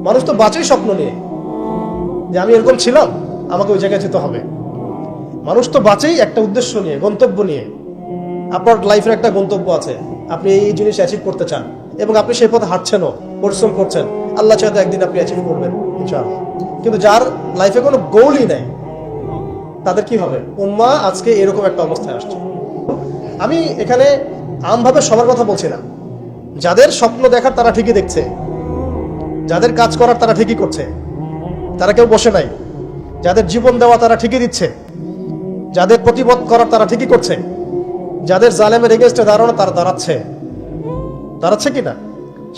মানুষ তো বাঁচেই স্বপ্ন নিয়ে, যে আমি এরকম ছিলাম, আমাকে ওই জায়গায় যেতে হবে। মানুষ তো বাঁচেই একটা উদ্দেশ্য নিয়ে, গন্তব্য নিয়ে। আপনার লাইফের একটা গন্তব্য আছে, আপনি এই জিনিস অ্যাচিভ করতে চান এবং আপনি সেই পথে হাঁটছেনও, পরিশ্রম করছেন। আল্লাহ চাইতে একদিন আপনি অ্যাচিভ করবেন ইনশাআল্লাহ। কিন্তু যার লাইফে কোনো গোলই নেই, তাদের কি হবে? উম্মাহ আজকে এরকম একটা অবস্থায় আসছে। আমি এখানে আমভাবে সবার কথা বলছি না। যাদের স্বপ্ন দেখার তারা ঠিকই দেখছে, যাদের কাজ করার তারা ঠিকই করছে, তারা কেউ বসে নাই। যাদের জীবন দেওয়া তারা ঠিকই দিচ্ছে, যাদের প্রতিবাদ করার তারা ঠিকই করছে, যাদের জালেমের এগেইনস্টে দাঁড়ানো তারা দাঁড়াচ্ছে কিনা?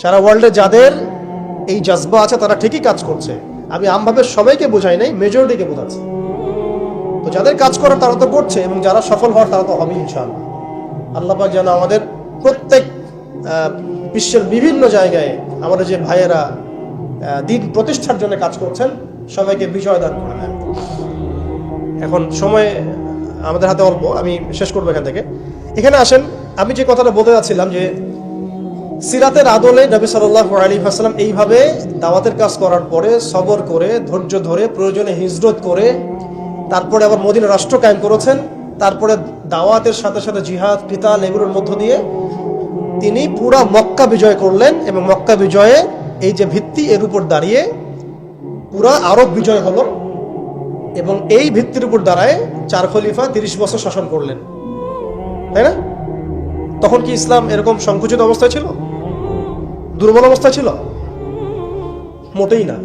সারা ওয়ার্ল্ডে যাদের এই জজবা আছে তারা ঠিকই কাজ করছে। আমি আমভাবে সবাইকে বোঝাই নাই, মেজরিটিকে বোঝাচ্ছি। তো যাদের কাজ করার তারা তো করছে, এবং যারা সফল হওয়ার তারা তো হবে ইনশাআল্লাহ। আল্লাহ পাক যেন আমাদের প্রত্যেক বিশ্বের বিভিন্ন জায়গায় আমাদের যে ভাইয়েরা দিন প্রতিষ্ঠার জন্য কাজ করছেন, সবাইকে বিজয় দান করে দেন। এখন সময় আমাদের হাতে অল্প, আমি শেষ করবো এখান থেকে। এখানে আসেন, আমি যে কথাটা বলতে যাচ্ছিলাম যে সিরাতের আদলে নবী সাল্লাল্লাহু আলাইহি ওয়াসাল্লাম এইভাবে দাওয়াতের কাজ করার পরে সবর করে, ধৈর্য ধরে, প্রয়োজনে হিজরত করে, তারপরে আবার মদিনা রাষ্ট্র কায়েম করেছেন। তারপরে দাওয়াতের সাথে সাথে জিহাদ, কিতাল, এগুলোর মধ্য দিয়ে তিনি পুরা মক্কা বিজয় করলেন, এবং মক্কা বিজয়ে এই যে ভিত্তি, এর উপর দাঁড়িয়ে পুরা আরব বিজয় হলো, এবং এই ভিত্তির উপর দাঁড়ায় 4 খলিফা 30 বছর শাসন করলেন, তাই না? তখন কি ইসলাম এরকম সংকুচিত অবস্থায় ছিল, দুর্বল অবস্থায় ছিল? মোটেই না।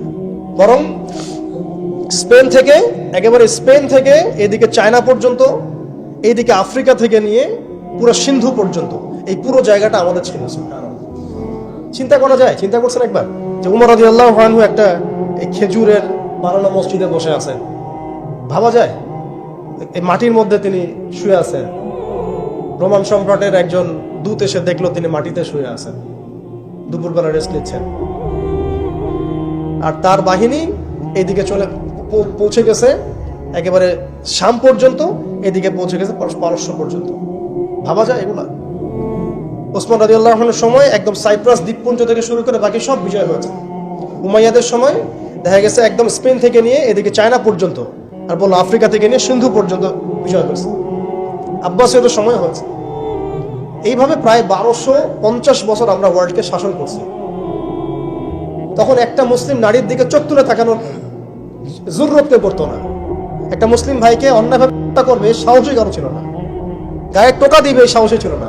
বরং স্পেন থেকে এদিকে চায়না পর্যন্ত, এইদিকে আফ্রিকা থেকে নিয়ে পুরো সিন্ধু পর্যন্ত, এই পুরো জায়গাটা আমাদের ছিল। চিন্তা করা যায়? চিন্তা করছেন একবার যে উমর রাদিয়াল্লাহু আনহু একটা এই খেজুরের বানানো মসজিদে বসে আছেন? ভাবা যায়? এই মাটির মধ্যে তিনি শুয়ে আছেন। রোমান সম্রাটের একজন দূত এসে দেখলো তিনি মাটিতে শুয়ে আছেন, দুপুরবেলা রেস্ট নিচ্ছেন। আর তার বাহিনী এইদিকে পৌঁছে গেছে একেবারে শাম পর্যন্ত, এদিকে পৌঁছে গেছে পারস্য পর্যন্ত। ভাবা যায় এগুলা? ওসমান রাদিয়াল্লাহু আনহুর সময় একদম সাইপ্রাস দ্বীপপুঞ্জ থেকে শুরু করে বাকি সব বিজয় হয়েছে। উমাইয়াদের সময় দেখা গেছে একদম স্পেন থেকে নিয়ে এদিকে চায়না পর্যন্ত, আর বললো আফ্রিকা থেকে নিয়ে সিন্ধু পর্যন্ত বিজয় হয়েছে। আব্বাসীয়দের সময় হয়েছে। এইভাবে প্রায় 1250 বছর আমরা ওয়ার্ল্ডকে শাসন করছি। তখন একটা মুসলিম নারীর দিকে চোখ তুলে তাকানোর জরুরত কেউ করতো না। একটা মুসলিম ভাইকে অন্যায়ভাবে হত্যা করবে সাহসই কারো ছিল না, গায়ে টোকা দিবে সাহসই ছিল না।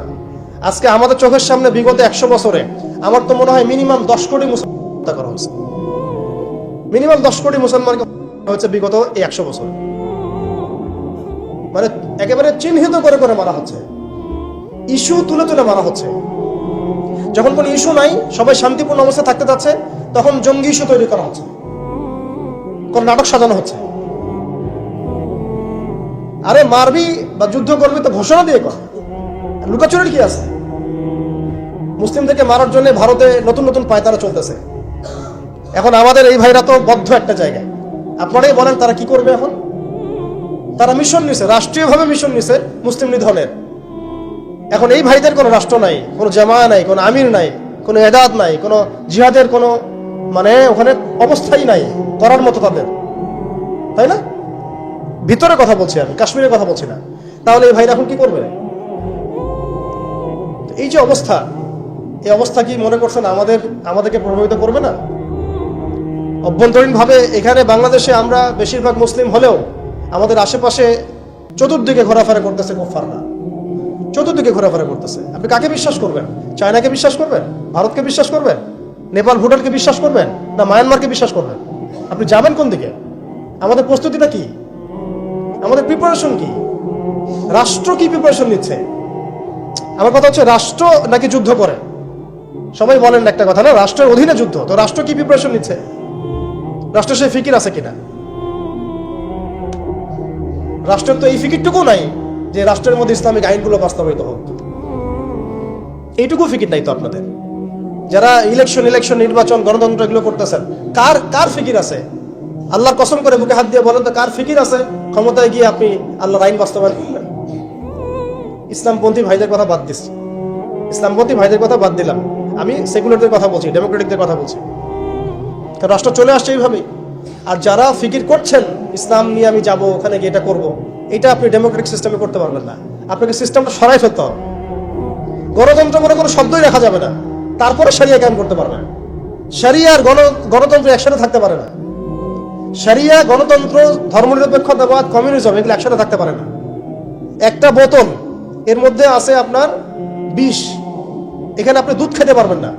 আজকে আমাদের চোখের সামনে বিগত 100 বছরে আমার তো মনে হয় মিনিমাম 10 কোটি মুসলমান হত্যা করা হয়েছে। মিনিমাম 10 কোটি মুসলমানকে হচ্ছে বিগত এই 100 বছর। মানে একেবারে চিহ্নিত করে করে মারা হচ্ছে, ইস্যু তুলে তুলে মারা হচ্ছে। যখন কোনো ইস্যু নাই, সবাই শান্তিপূর্ণ অবস্থায় থাকতে যাচ্ছে, তখন জঙ্গি ইস্যু তৈরি করা হচ্ছে, কোন নাটক সাজানো হচ্ছে। আরে মারবি বা যুদ্ধ করবি তো ঘোষণা দিয়ে কর, লুকাচুরির কি আছে? মুসলিমদেরকে মারার জন্য ভারতে নতুন নতুন পায়তারা চলতেছে। এখন আমাদের এই ভাইরা তো বদ্ধ একটা জায়গায়। আপনারাই বলেন তারা কি করবে এখন? তারা মিশন নিছে, রাষ্ট্রীয়ভাবে মিশন নিছে মুসলিম নিধনের। এখন এই ভাইদের কোনো রাষ্ট্র নাই, কোনো জামা নাই, কোনো আমির নাই, কোনো এদাদ নাই, কোনো জিহাদের কোনো মানে ওখানে অবস্থাই নাই করার মতো তাদের, তাই না? ভিতরে কথা বলছি আমি, কাশ্মীরের কথা বলছি না। তাহলে এই ভাইরা এখন কি করবে? এই যে অবস্থা, এই অবস্থা কি মনে করছেন আমাদেরকে প্রভাবিত করবে না? অভ্যন্তরীণভাবে এখানে বাংলাদেশে আমরা বেশিরভাগ মুসলিম হলেও আমাদের আশেপাশে চতুর্দিকে ঘোরাফেরা করতেছে কুফাররা, চতুর্দিকে ঘোরাফেরা করতেছে। আপনি কাকে বিশ্বাস করবেন? চায়নাকে বিশ্বাস করবেন? ভারতকে বিশ্বাস করবেন? নেপাল ভুটানকে বিশ্বাস করবেন? না মায়ানমারকে বিশ্বাস করবেন? আপনি যাবেন কোন দিকে? আমাদের প্রস্তুতিটা কি? আমাদের প্রিপারেশন কি? রাষ্ট্র কি প্রিপারেশন নিচ্ছে? আমার কথা হচ্ছে রাষ্ট্র নাকি যুদ্ধ করে? সবাই বলেন একটা কথা না, রাষ্ট্রের অধীনে যুদ্ধ। তো রাষ্ট্র কি প্রিপারেশন নিচ্ছে? রাষ্ট্রের সেই ফিকির আছে কিনা? রাষ্ট্রের তো এই ফিকিরটুকু নাই যে রাষ্ট্রের মধ্যে ইসলামিক আইনগুলো বাস্তবায়িত হোক। এইটুকু ফিকির নাই তো আপনাদের। যারা ইলেকশন নির্বাচন, গণতন্ত্র এগুলো করতেছেন, কার ফিকির আছে? আল্লাহর কসম করে বুকে হাত দিয়ে বলেন তো, কার ফিকির আছে ক্ষমতায় গিয়ে আপনি আল্লাহর আইন বাস্তবায়ন করবেন? ইসলামপন্থী ভাইদের কথা বাদ দিচ্ছি, ইসলামপন্থী ভাইদের কথা বাদ দিলাম, আমি সেকুলারদের কথা বলছি, ডেমোক্রেটিকদের কথা বলছি। কারণ রাষ্ট্র চলে আসছে এইভাবেই। আর যারা ফিকির করছেন ইসলাম নিয়ে আমি যাব, ওখানে গিয়ে এটা করবো, এটা আপনি ডেমোক্রেটিক সিস্টেমে করতে পারবেন না। আপনাকে সিস্টেমটা সরাই ফেলতে হবে। গণতন্ত্র বলে কোনো শব্দই রাখা যাবে না, তারপরে শরিয়া কায়েম করতে পারবেন। শরিয়া আর গণতন্ত্র একসাথে থাকতে পারে না। শরিয়া, গণতন্ত্র, ধর্মনিরপেক্ষতাবাদ, কমিউনিজম এগুলো একসাথে থাকতে পারে না। একটা বোতল, এর মধ্যে আছে আপনার বিষ, এখানে আপনি দুধ খেতে পারবেন না।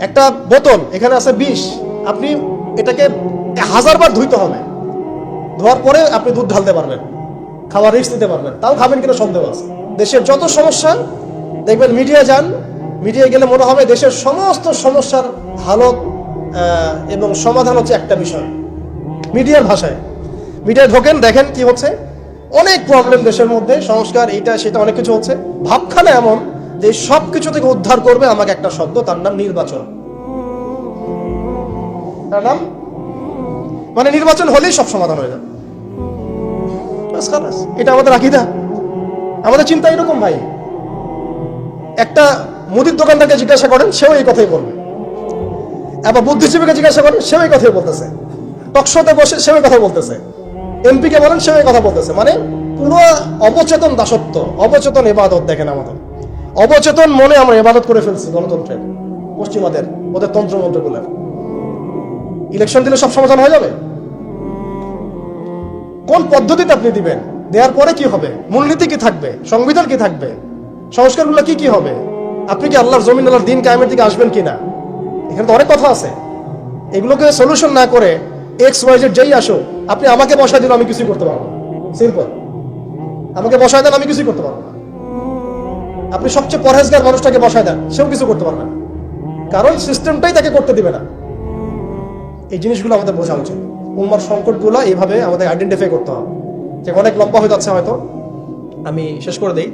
একটা বোতল, এখানে আছে বিষ, আপনি এটাকে 1000 বার ধুইতে হবে, ধোয়ার পরে আপনি দুধ ঢালতে পারবেন, খাওয়ার রিস্ক নিতে পারবেন। তাও খাবেন কিনা সন্দেহ আছে। দেশের যত সমস্যা দেখবেন, মিডিয়া যান, মিডিয়ায় গেলে মনে হবে দেশের সমস্ত সমস্যার ভালো এবং সমাধান হচ্ছে একটা বিষয়। মিডিয়ার ভাষায় মিডিয়ায় ঢোকেন, দেখেন কি হচ্ছে, অনেক প্রবলেম দেশের মধ্যে, সংস্কার এইটা সেটা অনেক কিছু হচ্ছে। ভাবখানা এমন যে সব কিছু থেকে উদ্ধার করবে আমাকে একটা শব্দ, তার নাম নির্বাচন। তার নাম মানে নির্বাচন হলেই সব সমাধান হয়ে যাবে। এটা আমাদের আকীদা, আমাদের চিন্তা এরকম ভাই। একটা মুদির দোকানদারকে জিজ্ঞাসা করেন, সেও এই কথাই বলবে। আবার বুদ্ধিজীবীকে জিজ্ঞাসা করেন, সেও এই কথাই বলতেছে। টকশোতে বসে সেও এই কথা বলতেছে। এমপি কে বলেন, সেও এই কথা বলতেছে। মানে পুরো অবচেতন দাসত্ব, অবচেতন ইবাদত। দেখেন আমাদের অবচেতন মনে আমরা ইবাদত করে ফেলছি গণতন্ত্রের, পশ্চিমাদের, ওদের তন্ত্রমন্ত্রগুলোর। ইলেকশন দিলে সব সমাধান হয়ে যাবে? কোন পদ্ধতিতে আপনি দিবেন? দেওয়ার পরে কি হবে? মূলনীতি কি থাকবে? সংবিধান কি থাকবে? সংস্কারগুলো কি কি হবে? আপনি কি আল্লাহর জমিন, আল্লাহর দিন কায়েমের দিকে আসবেন কিনা? এখানে তো অনেক কথা আছে। এগুলোকে সলিউশন না করে XYZ যেই আসো, আপনি আমাকে বসায় দিন, আমি কিছুই করতে পারবো না। সিম্পল, আমাকে বসায় দেন, আমি কিছুই করতে পারবো না। আপনি সবচেয়ে পরহেজগার মানুষটাকে বসায় দেন, সেও কিছু করতে পারবে না, কারণ সিস্টেমটাই তাকে করতে দিবে না। এই জিনিসগুলো আমাদের বোঝা উচিত। উম্মার সংকটগুলো এইভাবে আমাদের আইডেন্টিফাই করতে হবে। যে অনেক লম্বা হয়ে যাচ্ছে, হয়তো আমি শেষ করে দিই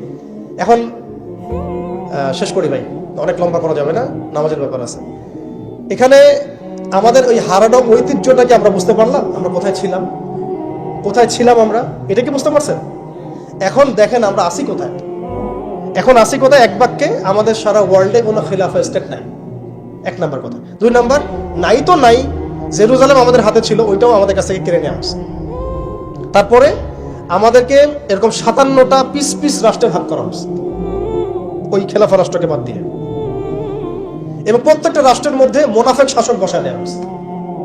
এখন। শেষ করি ভাই, অনেক লম্বা করা যাবে না, নামাজের ব্যাপার আছে। এখানে আমাদের ওই হারানো ঐতিহ্যটাকে আমরা বুঝতে পারলাম, আমরা কোথায় ছিলাম, কোথায় ছিলাম আমরা, এটা কি বুঝতে পারছেন? এখন দেখেন আমরা আসি কোথায়। এখন আসি কোথায়? এক বাক্যে, আমাদের সারা ওয়ার্ল্ডে কোনো খিলাফা স্টেট নাই, এক নাম্বার কথা। 2 নাম্বার, নাই তো নাই, জেরুজালেম আমাদের হাতে ছিল, ওইটাও আমাদের কাছ থেকে কেড়ে নেওয়া হয়েছে। তারপরে আমাদেরকে এরকম 57টা পিস পিস রাষ্ট্রে ভাগ করা হয়েছে, ওই খেলাফা রাষ্ট্রকে বাদ দিয়ে। এবং প্রত্যেকটা রাষ্ট্রের মধ্যে মোনাফেক শাসক বসায় দেওয়া হয়েছে।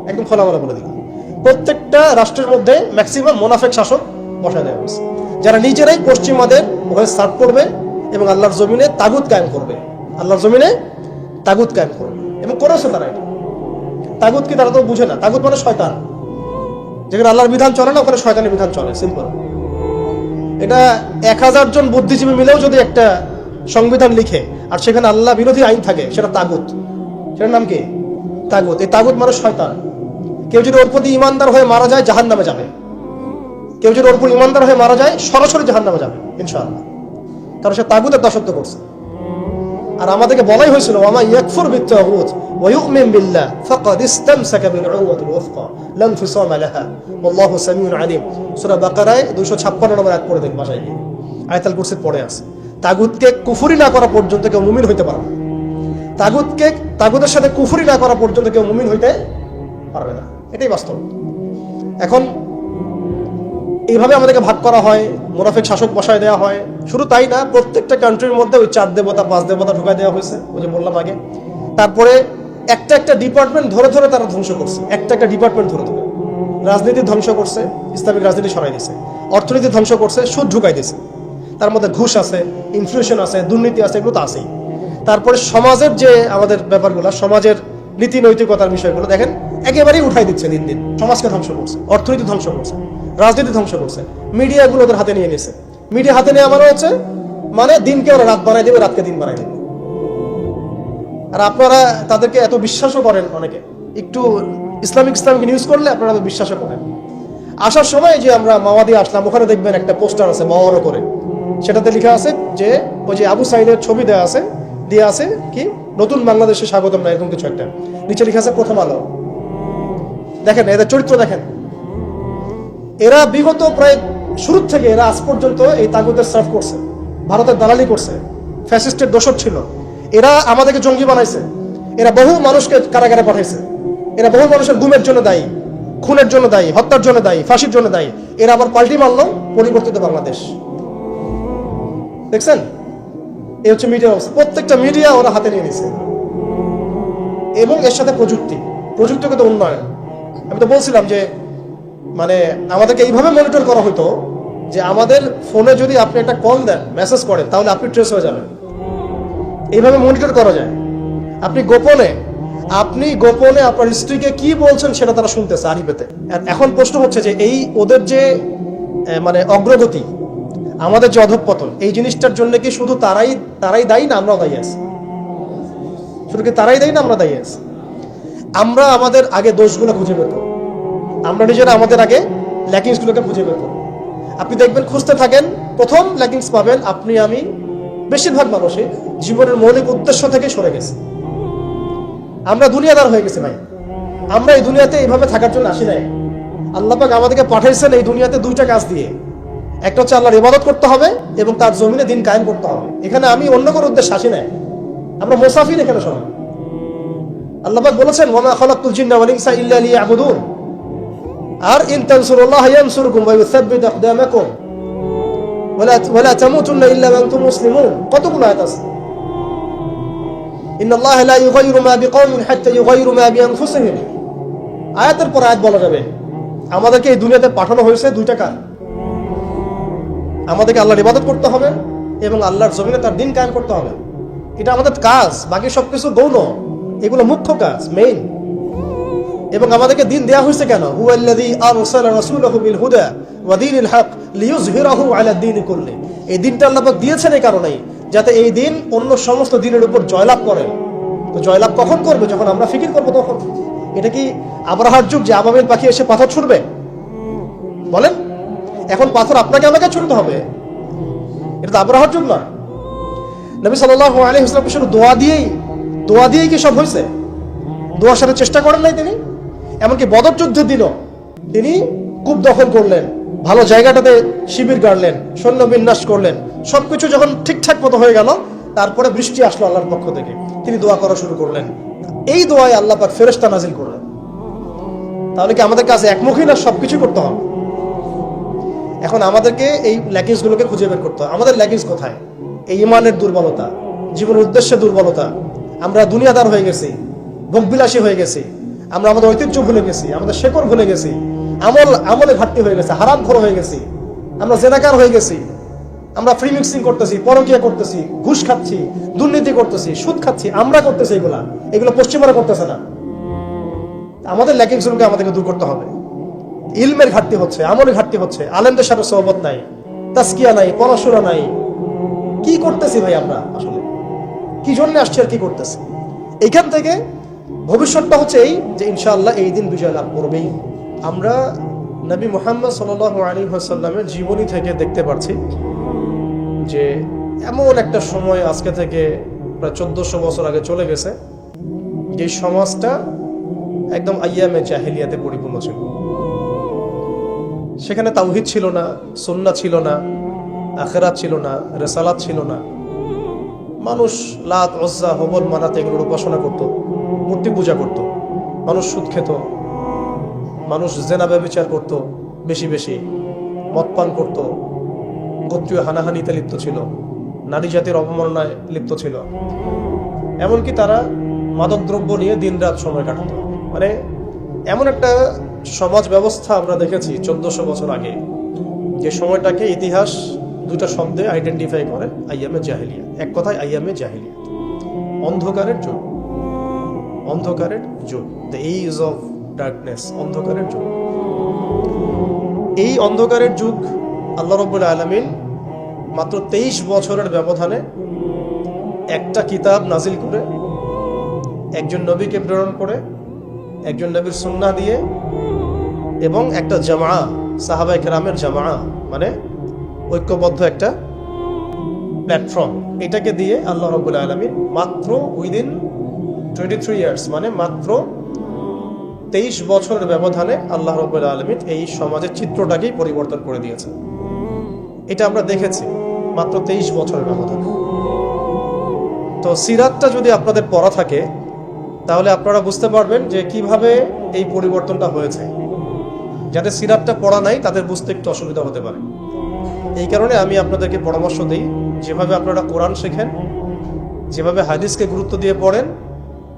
একদম খোলামেলা বলে দিলাম, প্রত্যেকটা রাষ্ট্রের মধ্যে ম্যাক্সিমাম মোনাফেক শাসক বসায় দেওয়া হয়েছে, যারা নিজেরাই পশ্চিমাদের ওখানে সার্ভ করবে এবং আল্লাহর জমিনে তাগুত কায়েম করবে। আল্লাহর জমিনে তাগুত কায়েম করবে, এবং করেছে তারা এটা। তাগুত কি তারা তো বুঝে না। তাগুত মানে শয়তান। যেখানে আল্লাহর বিধান চলে না, ওখানে শয়তানের বিধান চলে, সিম্পল। এটা 1000 জন বুদ্ধিজীবী মিলেও যদি একটা সংবিধান লিখে আর সেখানে আল্লাহ বিরোধী আইন থাকে, সেটা তাগুত। সেটার নাম কি? তাগুত। এই তাগুত মানে শয়তান। কেউ যদি ওর প্রতি ইমানদার হয়ে মারা যায়, জাহান্নামে যাবে। কেউ যদি ওর প্রতি ইমানদার হয়ে মারা যায়, সরাসরি জাহান্নামে যাবে ইনশাআল্লাহ, কারণ সে তাগুতের দাসত্ব করছে। আর আমাদেরকে বলাই হয়েছিল, ওয়ামা ইয়াকফুর বিত্তাগুত ওয়া ইউমিন বিল্লাহ ফাকাদ ইসতামসাকা বিল উরওয়াতিল ওয়াসকা লা ইনফিসামা লাহা ওয়াল্লাহু সামিউন আলিম। সূরা বাকারায় 256 নম্বর আয়াত পড়ে দেখ, বাসায় গিয়ে আয়াতুল কুরসির পড়ে আছে। তাগুতকে কুফরি না করা পর্যন্ত কেউ মুমিন হইতে পারবে না। তাগুতের সাথে কুফরি না করা পর্যন্ত কেউ মুমিন হইতে পারবে না, এটাই বাস্তব। এখন এইভাবে আমাদেরকে ভাগ করা হয়, মুনাফিক শাসক বসায় দেওয়া হয়। শুধু তাই না, প্রত্যেকটা কান্ট্রির মধ্যে ওই 4 দেবতা 5 দেবতা ঢুকাই দেওয়া হয়েছে, ওই যে বললাম আগে। তারপরে একটা একটা ডিপার্টমেন্ট ধরে ধরে তারা ধ্বংস করছে, একটা একটা ডিপার্টমেন্ট ধরে ধরে। রাজনীতি ধ্বংস করছে, ইসলামিক রাজনীতি সরাই দিয়েছে। অর্থনীতি ধ্বংস করছে, সুদ ঢুকাই দিয়েছে। তার মধ্যে ঘুষ আছে, ইনফ্লেশন আছে, দুর্নীতি আছে, এগুলো তো আছেই। তারপরে সমাজের যে আমাদের ব্যাপারগুলো, সমাজের নীতি নৈতিকতার বিষয়গুলো দেখেন একেবারেই উঠাই দিচ্ছে দিন দিন। সমাজকে ধ্বংস করছে, অর্থনীতি ধ্বংস করছে, রাজনীতি ধ্বংস করছে, মিডিয়াগুলো ওদের হাতে নিয়ে নিয়েছে। মিডিয়া হাতে নেওয়া মানে হচ্ছে মানে দিনকে ওরা রাত বানাই দেবে, রাতকে দিন বানাই দেবে। আর আপনারা তাদেরকে এত বিশ্বাসও করেন, অনেকে একটু ইসলামিক নিউজ করলে আপনারা এত বিশ্বাসও করেন। আসার সময় যে আমরা মাওয়াদি আসলাম, ওখানে দেখবেন একটা পোস্টার আছে বড় করে, সেটাতে লেখা আছে যে ওই যে আবু সাইদের ছবি দেওয়া আছে, দিয়ে আছে কি নতুন বাংলাদেশে স্বাগতম, না এরকম কিছু একটা। নিচে লেখা আছে প্রথম আলো। দেখেন এদের চরিত্র দেখেন। এরা বিগত প্রায় শুরু থেকে এরা আজ পর্যন্ত এই তাগুতের সার্ভ করছে, ভারতের দালালি করছে, ফ্যাসিস্টের দোসর ছিল। এরা আমাদেরকে জঙ্গি বানাইছে, এরা বহু মানুষকে কারাগারে পাঠাইছে, এরা বহু মানুষের গুমের জন্য দায়ী, খুনের জন্য দায়ী, হত্যার জন্য দায়ী, ফাঁসির জন্য দায়ী। এরা আবার পাল্টি মারলো পরিবর্তিত বাংলাদেশ। দেখছেন, এই হচ্ছে মিডিয়া অবস্থা। প্রত্যেকটা মিডিয়া ওরা হাতে নিয়ে নিছে, এবং এর সাথে প্রযুক্তিগত উন্নয়ন। আমি তো বলছিলাম যে মানে আমাদেরকে এইভাবে মনিটর করা হতো যে আমাদের ফোনে যদি আপনি একটা কল দেন, মেসেজ করেন, তাহলে আপনি ট্রেস হয়ে যাবেন। এইভাবে মনিটর করা যায়। আপনি গোপনে আপনার স্ত্রীকে কি বলছেন সেটা তারা শুনতেছে আড়িপেতে। এখন প্রশ্ন হচ্ছে যে এই ওদের যে মানে অগ্রগতি, আমাদের যে অধঃপতন, এই জিনিসটার জন্য কি শুধু তারাই দায়ী না আমরাও দায়ী আছি? শুধু কি তারাই দায়ী না আমরা দায়ী আছি? আমরা আমাদের আগে দোষগুলো খুঁজে পেত, আমরা নিজেরা আমাদের আগে ল্যাকিংসগুলোকে খুঁজে পেত। আপনি দেখবেন, খুঁজতে থাকেন, প্রথম ল্যাকিংস পাবেন আপনি, আমি, বেশিরভাগ মানুষই জীবনের মৌলিক উদ্দেশ্য থেকে সরে গেছে। আমরা দুনিয়াদার হয়ে গেছি ভাই। আমরা এই দুনিয়াতে এইভাবে থাকার জন্য আসি নাই। আল্লাহ পাক আমাদেরকে পাঠাইছেন এই দুনিয়াতে দুইটা কাজ দিয়ে। একটা হচ্ছে আল্লাহর ইবাদত করতে হবে এবং তার জমিনে দিন কায়েম করতে হবে। এখানে আমি অন্য কোনো উদ্দেশ্য আসি নাই, আমরা মুসাফির এখানে সবাই। আল্লাহ পাক বলেছেন, ওয়া মা খালাকতুল জিন্না ওয়াল ইনসা ইল্লা লিয়াবুদুন। আর ইন তানসুরুল্লাহ ইয়ানসুরকুম ওয়া ইউসাব্বিত আকদামাকুম ওয়া লা তামুতুন্না ইল্লা ওয়া আনতুম মুসলিমুন। কতগুলো আয়াত আছে। ইন্নাল্লাহা লা ইউগাইয়িরু মা বিকওমিন হাত্তা ইউগাইয়িরু মা বিআনফুসিহিম। আয়াতের পর আয়াত বলা যাবে। আমাদেরকে এই দুনিয়াতে পাঠানো হয়েছে দুইটা কাজ। আমাদেরকে আল্লাহর ইবাদত করতে হবে এবং আল্লাহর জমিনে তার দিন কায়েম করতে হবে। এটা আমাদের কাজ, বাকি সবকিছু গৌণ, এগুলো মুখ্য কাজ, মেইন। এবং আমাদেরকে দিন দেয়া হয়েছে কেন? হুয়াল্লাযী আরসালা রাসূলাহু বিল হুদা ওয়া দীনিল হক লিইয়ুযহিরাহু আলা দ্বীনি কুল্লি। এই দিনটা আল্লাহ পাক দিয়েছেন এই কারণেই, যাতে এই দিন অন্য সমস্ত দিনের উপর জয়লাভ করে। তো জয়লাভ কখন করবে? যখন আমরা ফিকির করবো তখন। এটা কি আবরাহার যুগ যে আবাবিল পাখি এসে পাথর ছুড়বে? বলেন, এখন পাথর আপনাকে আমাকে ছুড়তে হবে? এটা তো আবরাহার যুগ না। নবী সাল্লাল্লাহু আলাইহি ওয়াসাল্লাম শুধু দোয়া দিয়েই কি সব হয়েছে? দোয়ার সাথে চেষ্টা করেন নাই তিনি? এমনকি বদর যুদ্ধের দিনও তিনি কূপ দখল করলেন, ভালো জায়গাটাতে শিবির গাড়লেন, সৈন্য বিন্যাস করলেন। সবকিছু যখন ঠিকঠাক মতো হয়ে গেল, তারপরে বৃষ্টি আসলো আল্লাহর পক্ষ থেকে, তিনি দোয়া করা শুরু করলেন। এই দোয়ায় আল্লাহ পাক ফেরেশতা নাজিল করলেন। তাহলে কি আমাদের কাছে একমুখী না সবকিছু করতে হবে? এখন আমাদেরকে এই ল্যাকিংসগুলোকে খুঁজে বের করতে হবে। আমাদের ল্যাকিংস কোথায়? এই ইমানের দুর্বলতা, জীবনের উদ্দেশ্যে দুর্বলতা। আমরা দুনিয়াদার হয়ে গেছি, ভোগবিলাসী হয়ে গেছি, আমরা আমাদের ঐতিহ্য ভুলে গেছি, আমাদের শেকড় ভুলে গেছি, আমলে ঘাটতি হয়ে গেছে, হারামখোর হয়ে গেছি, আমরা জেনাকার হয়ে গেছি, আমরা ফ্রি মিক্সিং করতেছি, পরকীয়া করতেছি, ঘুষ খাচ্ছি, দুর্নীতি করতেছি, সুদ খাচ্ছি। আমরা করতেছি এগুলো পশ্চিমারা করতেছে না। আমাদের ল্যাকিংসগুলোকে আমাদেরকে দূর করতে হবে। ইলমের ঘাটতি হচ্ছে, আমলের ঘাটতি হচ্ছে, আলেমদের সাথে সোহবত নাই, তাসকিয়া নাই, পড়াশোনা নাই। কি করতেছি ভাই আমরা? আসলে কি জন্য আসছি আর কি করতেছি? এইখান থেকে ভবিষ্যৎটা হচ্ছে এই যে ইনশাআল্লাহ এই দিন বিজয় লাভ করবেই। আমরা নবী মুহাম্মদ সাল্লাল্লাহু আলাইহি ওয়াসাল্লামের জীবনী থেকে দেখতে পাচ্ছি যে এমন একটা সময় আজকে থেকে প্রায় 1400 বছর আগে চলে গেছে, যে সমাজটা একদম আইয়ামে জাহিলিয়াতে পরিপূর্ণ ছিল। সেখানে তাওহীদ ছিল না, সুন্নাহ ছিল না, আখিরাত ছিল না, রিসালাত ছিল না। মানুষ লাত, উজ্জা, হুবল, মানাত এগুলোর উপাসনা করত, মূর্তি পূজা করত। মানুষ সুদ খেত, মানুষ জেনা ব্যভিচার করত, বেশি বেশি মদ পান করত, গোত্রীয় হানাহানিতে লিপ্ত ছিল, নারী জাতির অবমাননায় লিপ্ত ছিল। এমনকি তারা মাদকদ্রব্য নিয়ে দিনরাত সময় কাটাত। মানে এমন একটা সমাজ ব্যবস্থা আমরা দেখেছি 1400 বছর আগে, যে সময়টাকে ইতিহাস দুটা শব্দে আইডেন্টিফাই করে, আইয়ামে জাহিলিয়া। এক কথায় আইয়ামে জাহিলিয়া, অন্ধকারের যুগ। অন্ধকারের যুগ, দ্য এজ অফ ডার্কনেস, অন্ধকারের যুগ। এই অন্ধকারের যুগ আল্লাহ রাব্বুল আলামিন মাত্র 23 বছরের ব্যবধানে একটা কিতাব নাজিল করে, একজন নবীকে প্রেরণ করে, একজন নবীর সুন্নাহ দিয়ে, এবং একটা জামা, সাহাবায়ে কেরামের জামা, মানে ঐক্যবদ্ধ একটা প্ল্যাটফর্ম, এটাকে দিয়ে আল্লাহ রাব্বুল আলামিন মাত্র উইদিন 23 ইয়ার্স, মানে মাত্র 23 বছরের ব্যবধানে আল্লাহ রাব্বুল আলামিন এই সমাজের চিত্রটাকেই পরিবর্তন করে দিয়েছে। এটা আমরা দেখেছি মাত্র 23 বছরের ব্যবধানে। তো সিরাতটা যদি আপনাদের পড়া থাকে, তাহলে আপনারা বুঝতে পারবেন যে কিভাবে এই পরিবর্তনটা হয়েছে। যাদের সিরাতটা পড়া নাই তাদের বুঝতে একটু অসুবিধা হতে পারে। এই কারণে আমি আপনাদেরকে পরামর্শ দিই, যেভাবে আপনারা কোরআন শেখেন, যেভাবে হাদিসকে গুরুত্ব দিয়ে পড়েন,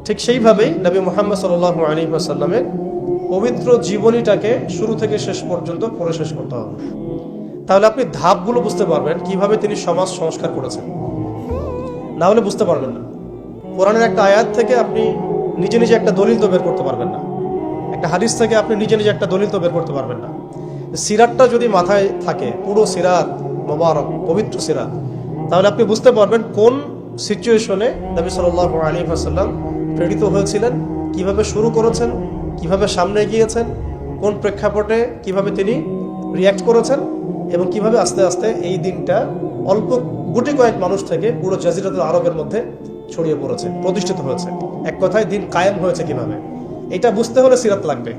ঠিক সেইভাবেই নবী মুহাম্মদ সাল্লাল্লাহু আলাইহি ওয়াসাল্লামের পবিত্র জীবনীটাকে শুরু থেকে শেষ পর্যন্ত পড়ে শেষ করতে হবে। তাহলে আপনি ধাপগুলো বুঝতে পারবেন কিভাবে তিনি সমাজ সংস্কার করেছেন। না হলে বুঝতে পারবেন না। কোরআনের একটা আয়াত থেকে আপনি নিজে নিজে একটা দলিল তো বের করতে পারবেন না, একটা হাদিস থেকে আপনি নিজে নিজে একটা দলিল তো বের করতে পারবেন না। সিরাতটা যদি মাথায় থাকে, পুরো সিরাত মোবারক পবিত্র সিরাত, তাহলে আপনি বুঝতে পারবেন কোন সিচুয়েশনে নবী সাল্লাল্লাহু আলাইহি ওয়াসাল্লাম প্রেরিত হয়েছিলেন, কিভাবে শুরু করেছেন, কিভাবে সামনে গিয়েছেন, কোন প্রেক্ষাপটে কিভাবে তিনি রিয়্যাক্ট করেছেন, এবং কিভাবে আস্তে আস্তে এই দিনটা অল্প গুটি কয়েক মানুষ থেকে পুরো জাজিরাতুল আরবের মধ্যে ছড়িয়ে পড়েছে, প্রতিষ্ঠিত হয়েছে। এক কথায় দিন কায়েম হয়েছে কিভাবে, এটা বুঝতে হলে সিরাত লাগবে।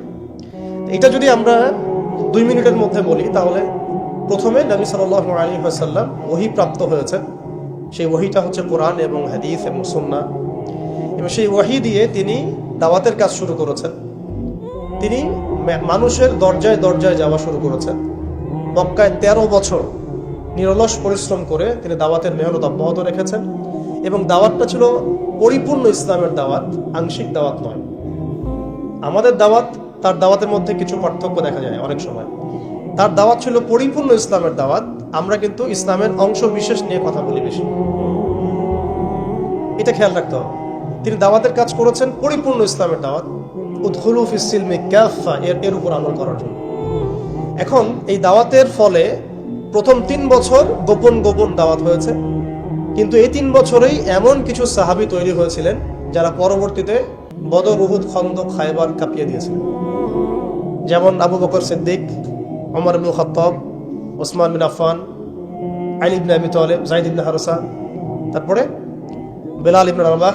এটা যদি আমরা 2 মিনিটের মধ্যে বলি, তাহলে প্রথমে নবী সাল্লাল্লাহু আলাইহি ওয়াসাল্লাম ওহী প্রাপ্ত হয়েছেন। সেই ওহীটা হচ্ছে কোরআন এবং হাদিস এবং সুন্নাহ, এবং সেই ওহী দিয়ে তিনি দাওয়াতের কাজ শুরু করেছেন। তিনি মানুষের দরজায় দরজায় যাওয়া শুরু করেছেন। মক্কায় 13 বছর নিরলস পরিশ্রম করে তিনি দাওয়াতের মেহনত অব্যাহত রেখেছেন, এবং দাওয়াতটা ছিল পরিপূর্ণ ইসলামের দাওয়াত, আংশিক দাওয়াত নয়। আমাদের দাওয়াত, তার দাওয়াতের মধ্যে কিছু পার্থক্য দেখা যায় অনেক সময়। তার দাওয়াত ছিল পরিপূর্ণ ইসলামের দাওয়াত, আমরা কিন্তু ইসলামের অংশ বিশেষ নিয়ে কথা বলি বেশি। এটা খেয়াল রাখতে হবে। তিনি দাওয়াতের কাজ করেছেন পরিপূর্ণ ইসলামের দাওয়াত, উদখুলু ফিস সিলমি কাফা, এর উপর আমল করার জন্য। এখন এই দাওয়াতের ফলে প্রথম 3 বছর গোপন গোপন দাওয়াত হয়েছে, কিন্তু এই 3 বছরেই এমন কিছু সাহাবী তৈরি হয়েছিলেন যারা পরবর্তীতে বদর, উহুদ, খন্দক, খায়বার কাঁপিয়ে দিয়েছিলেন। যেমন আবু বকর সিদ্দিক, ওমর ইবনে খাত্তাব, ওসমান বিন আফফান, আলী ইবনে আবি তালেব, যায়েদ ইবনে হারসা, তারপরে বেলাল ইবনে রাবাহ,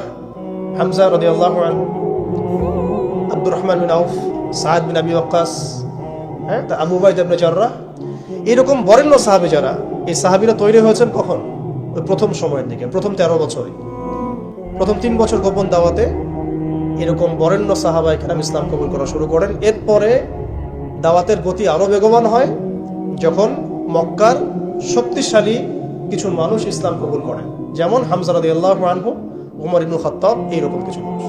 হামজা রাদিয়াল্লাহু আনহু, আব্দুর রহমান বিন আউফ, সাদ বিন আবি ওয়াক্কাস, আবু উবাইদা ইবনে জাররাহ, এরকম বরেণ্য সাহাবী যারা, এই সাহাবীরা তৈরি হয়েছেন কখন? ওই প্রথম সময়ের দিকে, প্রথম 13 বছরে। প্রথম 3 বছর গোপন দাওয়াতে এরকম বরেণ্য সাহাবায়ে কেরাম ইসলাম কবুল করা শুরু করেন। এরপরে দাওয়াতের গতি আরো বেগবান হয় যখন মক্কার শক্তিশালী কিছু মানুষ ইসলাম কবুল করেন, যেমন হামজা রাদিয়াল্লাহু আনহু, ওমর ইবনে খাত্তাব, এইরকম কিছু মানুষ।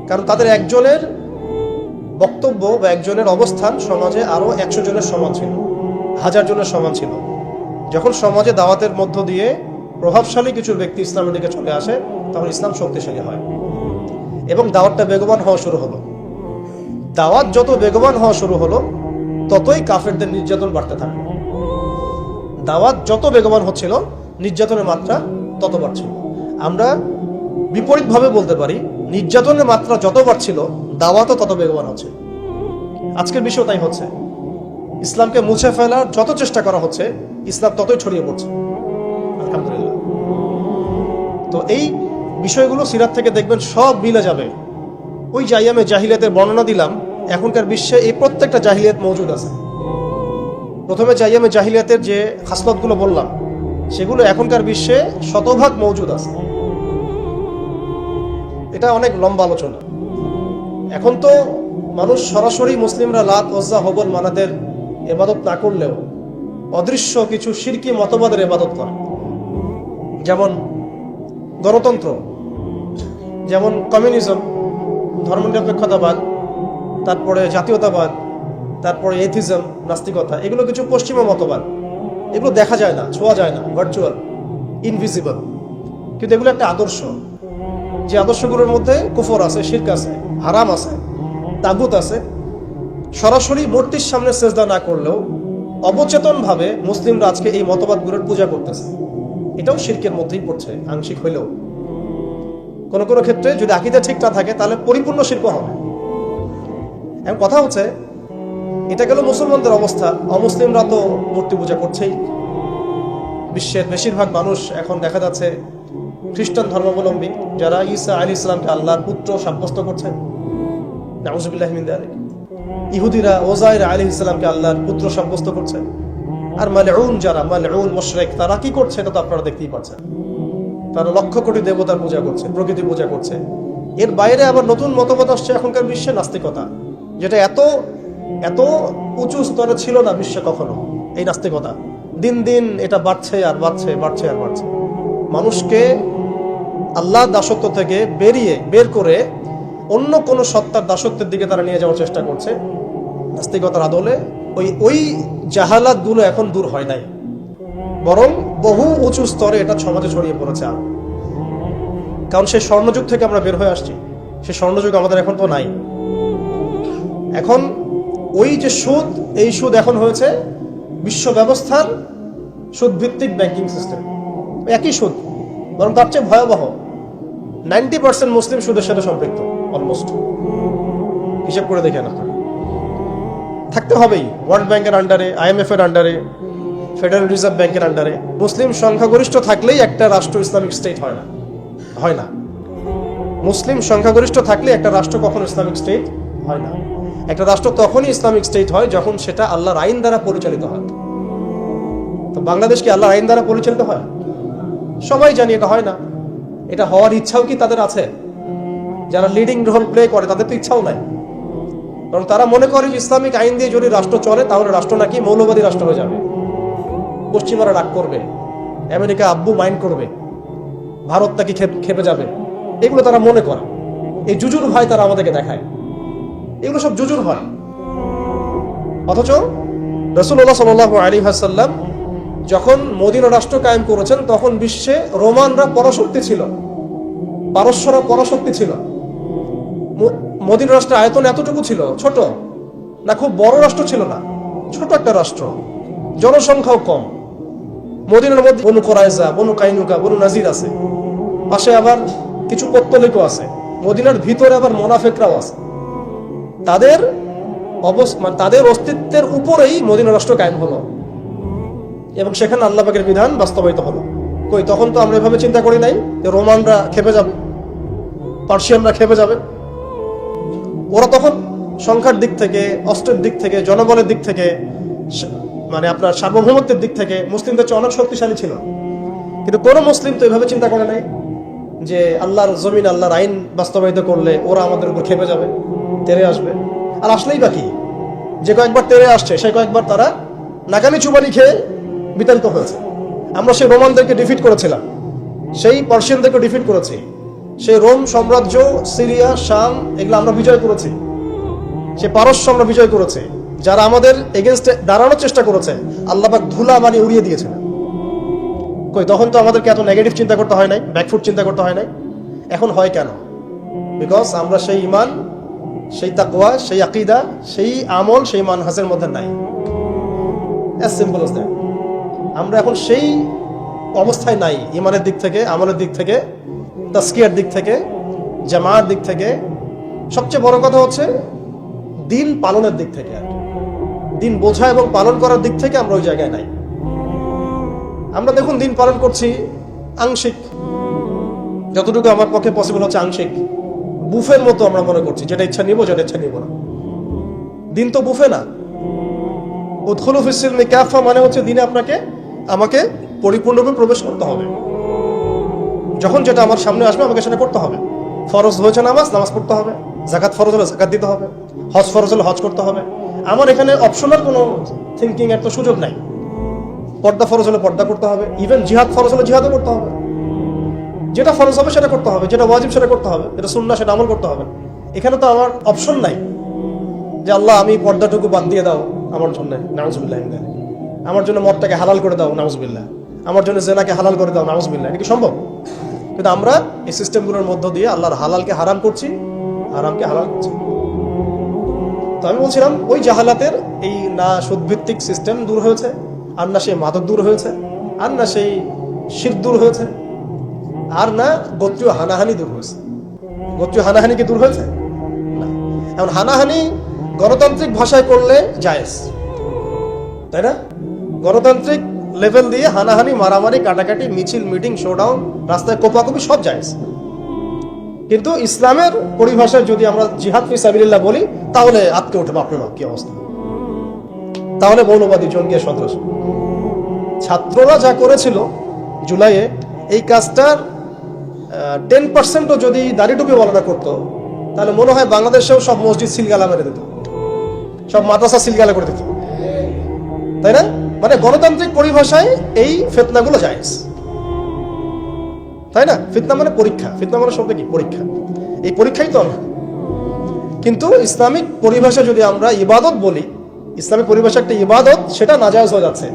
কারণ তাদের একজনের বক্তব্য বা একজনের অবস্থান সমাজে আরো 100 জনের সমান ছিল, 1000 জনের সমান ছিল। যখন সমাজে দাওয়াতের মধ্য দিয়ে প্রভাবশালী কিছু ব্যক্তি ইসলামের দিকে চলে আসে, তখন ইসলাম শক্তিশালী হয় এবং দাওয়াতটা বেগবান হওয়া শুরু হলো। দাওয়াত যত বেগবান হওয়া শুরু হলো, ততই কাফেরদের নির্যাতন বাড়তে থাকে। দাওয়াত যত বেগবান হচ্ছিল, নির্যাতনের মাত্রা তত বাড়ছিল। আমরা বিপরীতভাবে বলতে পারি, নির্যাতনের মাত্রা যত বাড়ছিল, দাওয়াতও তত বেগবান হচ্ছে। আজকের বিষয় তাই হচ্ছে। ইসলামকে মুছে ফেলার যত চেষ্টা করা হচ্ছে, ইসলাম ততই ছড়িয়ে পড়ছে, আলহামদুলিল্লাহ। তো এই বিষয়গুলো সিরাত থেকে দেখবেন সব মিলে যাবে। ওই যে আইয়ামে জাহিলিয়াতের বর্ণনা দিলাম, এখনকার বিশ্বে এই প্রত্যেকটা জাহিলিয়াত মৌজুদ আছে। প্রথমে যে আইয়ামে জাহিলিয়াতের যে খাসলতগুলো বললাম, সেগুলো এখনকার বিশ্বে শতভাগ মৌজুদ আছে। এটা অনেক লম্বা আলোচনা। এখন তো মানুষ সরাসরি মুসলিমরা লাত, ওজ্জা, হবল, মানাতের ইবাদত না করলেও অদৃশ্য কিছু শিরকি মতবাদের ইবাদত করে, যেমন গণতন্ত্র, যেমন কমিউনিজম, ধর্মনিরপেক্ষতাবাদ, তারপরে জাতীয়তাবাদ, তারপরে এথিজম, নাস্তিকতা। এগুলো কিছু পশ্চিমা মতবাদ। এগুলো দেখা যায় না, ছোঁয়া যায় না, ভার্চুয়াল, ইনভিজিবল, কিন্তু এগুলো একটা আদর্শ। যে আদর্শগুলোর মধ্যে কুফর আছে, শিরক আছে, হারাম আছে, তাগুত আছে। সরাসরি মূর্তির সামনে সেজদা না করলেও অবচেতনভাবে মুসলিমরা আজকে এই মতবাদগুলোর পূজা করতেছে। এটাও শিরকের মধ্যেই পড়ছে, আংশিক হইলেও। কোন কোন ক্ষেত্রে যদি আকীদা ঠিক না থাকে, তাহলে পরিপূর্ণ শিরক হবে। এখন কথা হচ্ছে, এটা গেল মুসলমানদের অবস্থা। অমুসলিমরা তো মূর্তি পূজা করছেই। বিশ্বের বেশিরভাগ মানুষ এখন দেখা যাচ্ছে খ্রিস্টান ধর্মাবলম্বী, যারা ঈসা আলাইহিস সালামকে আল্লাহর পুত্র সাব্যস্ত করছেন, নাউযুবিল্লাহি মিন যালিক। ইহুদিরা ওযাইর আলাইহিস সালামকে আল্লাহর পুত্র সাব্যস্ত করছে। আর মালউন যারা, মালউন মুশরিক, তারা কি করছে এটা তো আপনারা দেখতেই পাচ্ছেন। তারা লক্ষ কোটি দেবতার পূজা করছে, প্রকৃতি পূজা করছে, এর বাইরে আবার নতুন মতবাদ আসছে এখনকার বিশ্বে, নাস্তিকতা, যেটা এত এত উঁচু স্তরে ছিল না বিশ্বে কখনো। এই নাস্তিকতা দিন দিন এটা বাড়ছে আর বাড়ছে, বাড়ছে আর বাড়ছে। মানুষকে আল্লাহর দাসত্ব থেকে বের করে অন্য কোনো সত্তার দাসত্বের দিকে তারা নিয়ে যাওয়ার চেষ্টা করছে নাস্তিকতার আদলে। ওই জাহালাতগুলো এখন দূর হয় নাই, বরং বহু উঁচু স্তরে এটা সমাজে ছড়িয়ে পড়েছে। আর কারণ সেই স্বর্ণযুগ থেকে আমরা বের হয়ে আসছি, সেই স্বর্ণযুগ আমাদের এখন তো নাই। এখন ওই যে সুদ, এই সুদ এখন হয়েছে বিশ্ব ব্যবস্থার সুদ ভিত্তিক ব্যাংকিং সিস্টেম। একই সুদ, বরং তার চেয়ে ভয়াবহ। 90% মুসলিম সুদের সাথে সম্পৃক্ত, অলমোস্ট। হিসেব করে দেখেন, আপনার থাকতে হবেই ওয়ার্ল্ড ব্যাংকের আন্ডারে, IMF এর আন্ডারে, ফেডারেল রিজার্ভ ব্যাংকের আন্ডারে। মুসলিম সংখ্যাগরিষ্ঠ থাকলেই একটা রাষ্ট্র ইসলামিক স্টেট হয় না। মুসলিম সংখ্যাগরিষ্ঠ থাকলে একটা রাষ্ট্র কখনো ইসলামিক স্টেট হয় না। একটা রাষ্ট্র তখনই ইসলামিক স্টেট হয় যখন সেটা আল্লাহর আইন দ্বারা পরিচালিত হয়। তো বাংলাদেশ কি আল্লাহর আইন দ্বারা পরিচালিত হয়? সবাই জানি এটা হয় না। এটা হওয়ার ইচ্ছাও কি তাদের আছে? যারা লিডিং রোল প্লে করে তাদের তো ইচ্ছাও নাই, কারণ তারা মনে করে যে ইসলামিক আইন দিয়ে যদি রাষ্ট্র চলে তাহলে রাষ্ট্র নাকি মৌলবাদী রাষ্ট্র হয়ে যাবে, পশ্চিমারা রাগ করবে, আমেরিকা আব্বু মাইন্ড করবে, ভারত নাকি খেপে যাবে। এগুলো তারা মনে করে। এই জুজুর ভয় তারা আমাদেরকে দেখায়। এগুলো সব জুজুর ভয়। অথচ রাসূলুল্লাহ সাল্লাল্লাহু আলাইহি ওয়াসাল্লাম যখন মদিনা রাষ্ট্র কায়েম করেছেন তখন বিশ্বে রোমানরা পরাশক্তি ছিল, পারস্যরা পরাশক্তি ছিল। মদিনা রাষ্ট্রের আয়তন এতটুকু ছিল, ছোট না, খুব বড় রাষ্ট্র ছিল না, ছোট একটা রাষ্ট্র, জনসংখ্যাও কম। মদিনার মধ্যে বনু কুরাইজা, বনু কাইনুকা, বনু নাজির আছে, পাশে আবার কিছু পত্তলিকও আছে। মদিনার ভিতরে আবার মুনাফিকরাও আছে। তাদের অস্তিত্বের উপরেই মদিনা রাষ্ট্র কায়েম হলো এবং সেখানে আল্লাহ পাকের বিধান বাস্তবায়িত হলো। তখন তো আমরা এভাবে চিন্তা করি নাই যে রোমানরা খেপে যাবে, পার্সিয়ানরা খেপে যাবে। ওরা তখন সংখ্যার দিক থেকে, অস্ত্রের দিক থেকে, জনবলের দিক থেকে, মানে আপনার সার্বভৌমত্বের দিক থেকে মুসলিমদের চেয়ে অনেক শক্তিশালী ছিল। কিন্তু কোনো মুসলিম তো এভাবে চিন্তা করে নাই যে আল্লাহর জমিন, আল্লাহর আইন বাস্তবায়িত করলে ওরা আমাদের উপর খেপে যাবে, তেরে আসবে। আর আসলেই বাকি যে কয়েকবার তেরে আসছে সেই কয়েকবার তারা নাকানি চুবানি খেয়ে বিতাড়িত হয়েছে। আমরা সেই রোমানদেরকে ডিফিট করেছিলাম, সেই পার্সিয়ানদেরকে ডিফিট করেছি, সেই রোম সাম্রাজ্য, সিরিয়া, শাম, এগুলো আমরা বিজয় করেছি। সে পারস্য আমরা বিজয় করেছি। যারা আমাদের এগেনস্টে দাঁড়ানোর চেষ্টা করেছে আল্লাহ পাক ধুলা বানিয়ে উড়িয়ে দিয়েছেন। তখন তো আমাদেরকে এত নেগেটিভ চিন্তা করতে হয় নাই, ব্যাকফুট চিন্তা করতে হয় নাই। এখন হয় কেন? বিকজ আমরা সেই ঈমান, সেই তাকওয়া, সেই আকীদা, সেই আমল, সেই মানহাজের মধ্যে নাই। As simple as that. আমরা এখন সেই অবস্থায় নাই, ঈমানের দিক থেকে, আমলের দিক থেকে, তাসকিয়ার দিক থেকে, জামাআর দিক থেকে। সবচেয়ে বড় কথা হচ্ছে দিন পালনের দিক থেকে, আর দিন বোঝা এবং পালন করার দিক থেকে আমরা ওই জায়গায় নাই। আমরা দেখুন দিন পালন করছি আংশিক, যতটুকু আমার পক্ষে পসিবল হচ্ছে আংশিক। বুফের মতো আমরা মনে করছি, যেটা ইচ্ছা নিব, যেটা ইচ্ছা নিব না। দিন তো বুফে না। উদখুলু ফিস সিলমি কাফা মানে হচ্ছে দিনে আমাকে পরিপূর্ণরূপে প্রবেশ করতে হবে। যখন যেটা আমার সামনে আসবে আমাকে সেটা করতে হবে। ফরজ হয়েছে নামাজ পড়তে হবে, যাকাত ফরজ হলে যাকাত দিতে হবে, হজ ফরজ হলে হজ করতে হবে। আমার এখানে অপশনাল কোনো থিঙ্কিং এর তো সুযোগ নাই। পর্দা ফরজ হলে পর্দা করতে হবে, ইভেন জিহাদ ফরজ হলে জিহাদও করতে হবে। যেটা ফরজ হবে সেটা করতে হবে, যেটা ওয়াজিব সেটা করতে হবে, যেটা সুন্নাহ সেটা আমল করতে হবে। এখানে তো আমার অপশন নাই যে আল্লাহ আমি পর্দাটুকু বাদ দিয়ে দাও আমার জন্য, নাউজুবিল্লাহ, আমার জন্য মদটাকে হালাল করে দাও, নাউজুবিল্লাহ, আমার জন্য জেনাকে হালাল করে দাও, নাউজুবিল্লাহ। এটা কি সম্ভব? কিন্তু আমরা এই সিস্টেমগুলোর মধ্য দিয়ে আল্লাহর হালালকে হারাম করছি, হারামকে হালাল করছি। তো আমি বলছিলাম ওই জাহালাতের এই না সুদভিত্তিক সিস্টেম দূর হয়েছে, আর না সেই মাদক দূর হয়েছে, আর না সেই শিরক দূর হয়েছে, আর না গোত্রীয় হানাহানি দূর হয়েছে। গোত্রীয় হানাহানি কি দূর হয়েছে? না। এখন হানাহানি গণতান্ত্রিক ভাষায় করলে জায়েজ, তাই না? গণতান্ত্রিক লেভেল দিয়ে হানাহানি, মারামারি, কাটাকাটি, মিছিল, মিটিং, শোডাউন, রাস্তায় কোপাকুপি সব জায়েজ। কিন্তু ইসলামের পরিভাষায় যদি আমরা জিহাদ ফি সাবিলিল্লাহ বলি তাহলে আটকে ওঠে বাপরে বাপ কি অবস্থা, তাহলে মৌলবাদী, জঙ্গি, সন্ত্রাস। ছাত্ররা যা করেছিল জুলাইয়ে, এই কাজটার 10%ও যদি দাড়ি টুপি বলাটা করতো, তাহলে মনে হয় বাংলাদেশেও সব মসজিদ সিলগালা মেরে দিত, সব মাদ্রাসা সিলগালা করে দিত, তাই না? মানে গণতান্ত্রিক পরিভাষায় এই ফিতনাগুলো জায়েজ, তাই না? ফিতনা মানে পরীক্ষা, ফিতনা মানে শব্দ কি? পরীক্ষা। এই পরীক্ষাই তো আমরা। কিন্তু ইসলামিক পরিভাষা যদি আমরা ইবাদত বলি, ইসলামিক পরিভাষা একটা ইবাদত, সেটা নাজায়েজ হয়ে যাচ্ছে।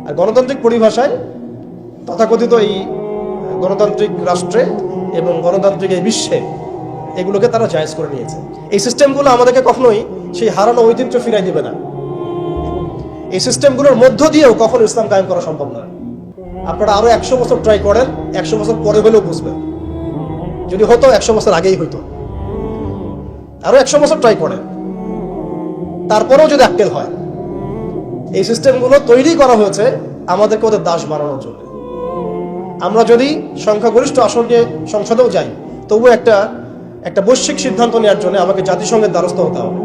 আর গণতান্ত্রিক পরিভাষায় তথাকথিত এই গণতান্ত্রিক রাষ্ট্রে এবং গণতান্ত্রিক এই বিশ্বে এগুলোকে তারা জায়েজ করে নিয়েছে। এই সিস্টেমগুলো আমাদেরকে কখনোই সেই হারানো ঐতিহ্য ফিরাই দিবে না। এই সিস্টেমগুলোর মধ্য দিয়েও কখনো ইসলাম কায়েম করা সম্ভব নয়। আপনারা আরো 100 বছর ট্রাই করেন, 100 বছর পরে হলেও বুঝবেন। যদি হতো 100 বছর আগেই হইতো। আরো 100 বছর ট্রাই করেন, তারপরেও যদি আক্কেল হয়। এই সিস্টেমগুলো তৈরি করা হয়েছে আমাদেরকে ওদের দাস বানানোর জন্য। আমরা যদি সংখ্যাগরিষ্ঠ আসন নিয়ে সংসদেও যাই, তবু একটা বৈশ্বিক সিদ্ধান্ত নেওয়ার জন্য আমাকে জাতিসংঘের দ্বারস্থ হতে হবে।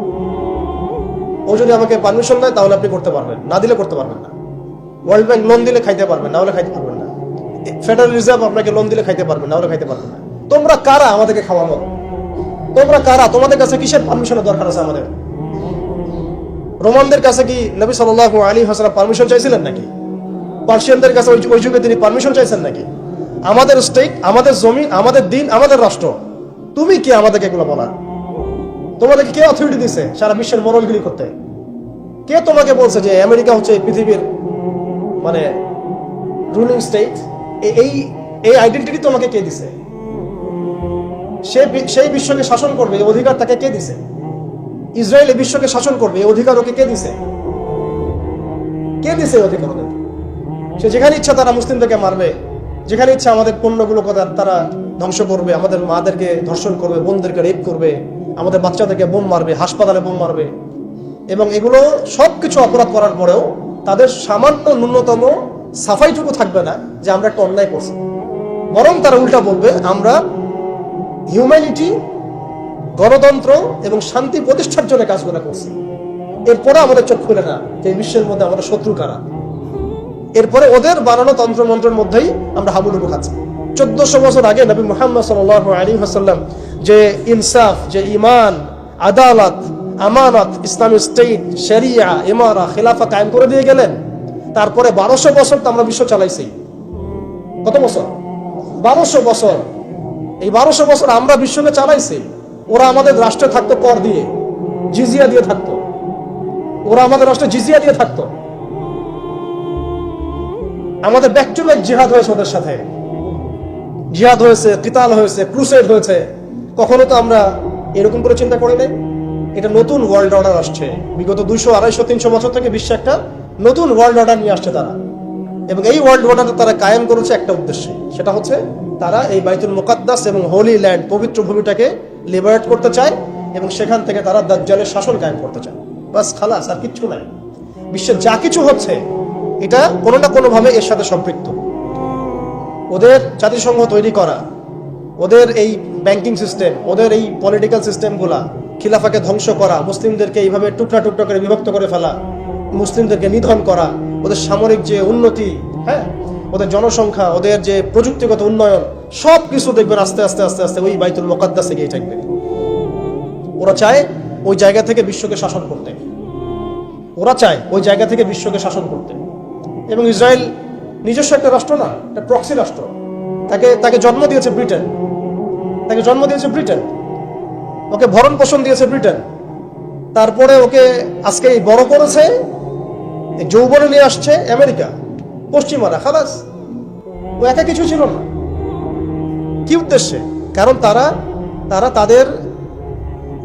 ও যদি আমাকে পারমিশন দেয় তাহলে আপনি করতে পারবেন, না দিলে করতে পারবেন না। ওয়ার্ল্ড ব্যাংক লোন দিলে খাইতে পারবেন, না হলে খাইতে পারবেন না। ফেডারেল রিজার্ভ আপনাকে লোন দিলে খাইতে পারবেন, না হলে খাইতে পারবেন না। তোমরা কারা আমাদেরকে খাওয়ানো? তোমরা কারা? তোমাদের কাছে কিসের পারমিশনের দরকার আছে আমাদের? রোমানদের কাছে কি নবী সাল্লাল্লাহু আলাইহি ওয়াসাল্লাম পারমিশন চাইছিলেন নাকি? পার্সিয়ানদের কাছে ওই যুগে তিনি পারমিশন চাইছেন নাকি? আমাদের স্টেট, আমাদের জমি, আমাদের দিন, আমাদের রাষ্ট্র, তুমি কি আমাদেরকে এগুলো বলার? তোমাদেরকে কে অথরিটি দিছে সারা বিশ্বের মরলগিরি করতে? কে তোমাকে বলছে যে আমেরিকা হচ্ছে পৃথিবীর মানে রুলিং স্টেট? এই আইডেন্টিটি তোমাকে কে দিছে? সেই বিশ্বকে শাসন করবে এই অধিকার তাকে কে দিছে? ইসরায়েল এই বিশ্বকে শাসন করবে এই অধিকার ওকে কে দিছে? কে দিছে এই অধিকার ওদের? সে যেখানে ইচ্ছা তারা মুসলিমদেরকে মারবে, যেখানে ইচ্ছা আমাদের পণ্যগুলোকে তারা ধ্বংস করবে, আমাদের মাদেরকে ধর্ষণ করবে, বোনদেরকে রেপ করবে, আমাদের বাচ্চাদেরকে বোম মারবে, হাসপাতালে বোম মারবে। এবং এগুলো সবকিছু অপরাধ করার পরেও তাদের সামান্য ন্যূনতম সাফাইটুকু থাকবে না যে আমরা একটা অন্যায় করছি। বরং তারা উল্টা বলবে আমরা হিউম্যানিটি, গণতন্ত্র এবং শান্তি প্রতিষ্ঠার জন্য কাজগুলো করছি। এরপরে আমাদের চোখ খুলে না যে বিশ্বের মধ্যে আমাদের শত্রু কারা। এরপরে ওদের বানানো তন্ত্রমন্ত্রের মধ্যেই আমরা হাবুডুবু খাচ্ছি। 1400 বছর আগে নবী মুহাম্মদ সাল্লাল্লাহু আলাইহি ওয়াসাল্লাম যে ইনসাফ, যে ঈমান, আদালত, আমানত, ইসলামিক স্টেট, শরিয়া, ইমারা, খিলাফা কায়েম করে দিয়ে গেলেন। তারপরে 1200 বছর তো আমরা বিশ্ব চালাইছি। কত বছর? 1200 বছর। এই 1200 বছর আমরা বিশ্বকে চালাইছি। ওরা আমাদের রাষ্ট্রে থাকতো কর দিয়ে, জিজিয়া দিয়ে থাকতো। ওরা আমাদের রাষ্ট্রে জিজিয়া দিয়ে থাকতো। আমাদের ব্যাক টু ব্যাক জিহাদ হয়েছে ওদের সাথে, জিহাদ হয়েছে, কিতাল হয়েছে, ক্রুসেড হয়েছে। কখনো তো আমরা এরকম করে চিন্তা করি নাই। এটা নতুন ওয়ার্ল্ড অর্ডার আসছে। বিগত 200, 250, 300 বছর থেকে বিশ্বে একটা নতুন ওয়ার্ল্ড অর্ডার নিয়ে আসছে তারা। এবং এই ওয়ার্ল্ড অর্ডার তারা কায়েম করেছে একটা উদ্দেশ্যে, সেটা হচ্ছে তারা এই বাইতুল মুকাদ্দাস এবং হোলি ল্যান্ড, পবিত্র ভূমিটাকে লিবারেট করতে চায় এবং সেখান থেকে তারা দাজ্জালের শাসন কায়েম করতে চায়। বাস, খালাস, আর কিচ্ছু নাই। বিশ্বের যা কিছু হচ্ছে এটা কোনো না কোনোভাবে এর সাথে সম্পৃক্ত। ওদের জাতিসংঘ তৈরি করা, ওদের এই ব্যাংকিং সিস্টেম, ওদের এই পলিটিক্যাল সিস্টেমগুলা, খিলাফাকে ধ্বংস করা, মুসলিমদেরকে এইভাবে টুকরা টুকরা করে বিভক্ত করে ফেলা, মুসলিমদেরকে নিধন করা, ওদের সামরিক যে উন্নতি, হ্যাঁ, ওদের জনসংখ্যা, ওদের যে প্রযুক্তিগত উন্নয়ন, সব কিছু দেখবেন আস্তে আস্তে আস্তে আস্তে ওই বাইতুল মুকাদ্দাসে গিয়ে থাকবে। ওরা চায় ওই জায়গা থেকে বিশ্বকে শাসন করতে। ওরা চায় ওই জায়গা থেকে বিশ্বকে শাসন করতে। এবং ইসরায়েল নিজস্ব একটা রাষ্ট্র না, একটা প্রক্সি রাষ্ট্র। তাকে জন্ম দিয়েছে ব্রিটেন, তাকে জন্ম দিয়েছে ব্রিটেন, ওকে ভরণ পোষণ দিয়েছে ব্রিটেন। তারপরে ওকে আজকে বড় করেছে, যৌবনে নিয়ে আসছে আমেরিকা, পশ্চিমারা। খালাস, ও একা কিছু ছিল না। কি উদ্দেশ্যে? কারণ তারা তাদের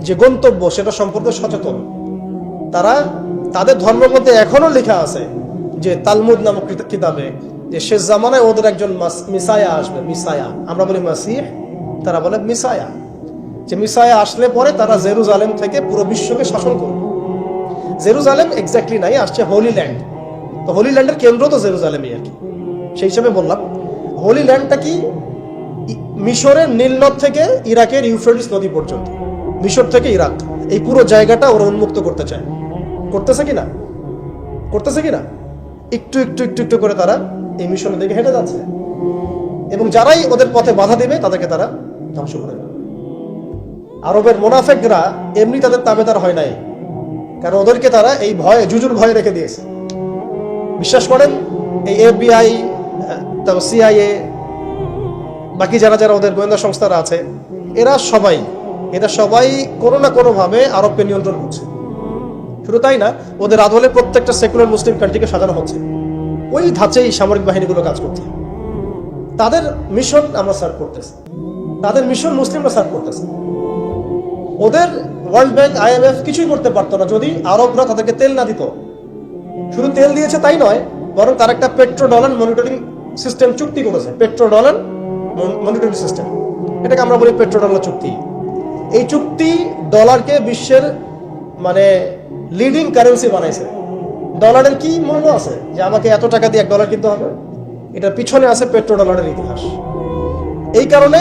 যে গন্তব্য সেটা সম্পর্কে সচেতন। তাদের ধর্মের মধ্যে এখনো লেখা আছে যে তালমুদ নামক কিতাবে যে শেষ জামানায় ওদের একজন মিসায়া আসবে। মিসায়া, আমরা বলি মাসিহ, তারা বলে মিসায়া। যে মিসায়া আসলে পরে তারা জেরুজালেম থেকে পুরো বিশ্বকে শাসন করবে। জেরুজালেম এক্স্যাক্টলি নাই, আসছে হোলি ল্যান্ড। তো হোলি ল্যান্ডের কেন্দ্র তো জেরুজালেমই আর কি। সেই হিসাবে বললাম হোলি ল্যান্ডটা কি মিশরের নীলনদ থেকে ইরাকের ইউফ্রেটিস নদী পর্যন্ত, মিশর থেকে ইরাক, এই পুরো জায়গাটা ওরা উন্মুক্ত করতে চায়। করতেছে কিনা? একটু একটু একটু একটু করে তারা এই মিশনের দিকে হেঁটে যাচ্ছে। এবং যারাই ওদের পথে বাধা দিবে তাদেরকে তারা ধ্বংস করে দেবে। আরবের মুনাফিকরা এমনি তাদের তাবেদার হয় নাই, কারণ ওদেরকে তারা এই ভয়ে, জুজুর ভয়ে রেখে দিয়েছে। বিশ্বাস করেন, এই FBI, তারপর CIA, বাকি যারা যারা ওদের গোয়েন্দা সংস্থারা আছে, এরা সবাই কোনো না কোনোভাবে আরবকে নিয়ন্ত্রণ করছে। শুধু তাই না, ওদের আদলে প্রত্যেকটা সেকুলার মুসলিম কান্ট্রিকে সাজানো হচ্ছে, ওই ধাঁচেই সামরিক বাহিনীগুলো কাজ করছে। তাদের মিশন আমরা সার্ভ করতেছি, তাদের মিশন মুসলিমরা সার্ভ করতেছে। ওদের ওয়ার্ল্ড ব্যাংক, IMF কিছুই করতে পারতো না যদি আরবরা তাদেরকে তেল না দিত। শুধু তেল দিয়েছে তাই নয়, বরং তার একটা পেট্রো ডলার মনিটরিং সিস্টেম চুক্তি করেছে। পেট্রো ডলার মনিটরিং সিস্টেম, এটাকে আমরা বলি পেট্রো ডলার চুক্তি। এই চুক্তি ডলারকে বিশ্বের মানে লিডিং কারেন্সি বানাইছে। ডলারের কি মূল্য আছে যে আমাকে এত টাকা দিয়ে $1 কিনতে হবে? এটার পিছনে আছে পেট্রো ডলারের ইতিহাস। এই কারণে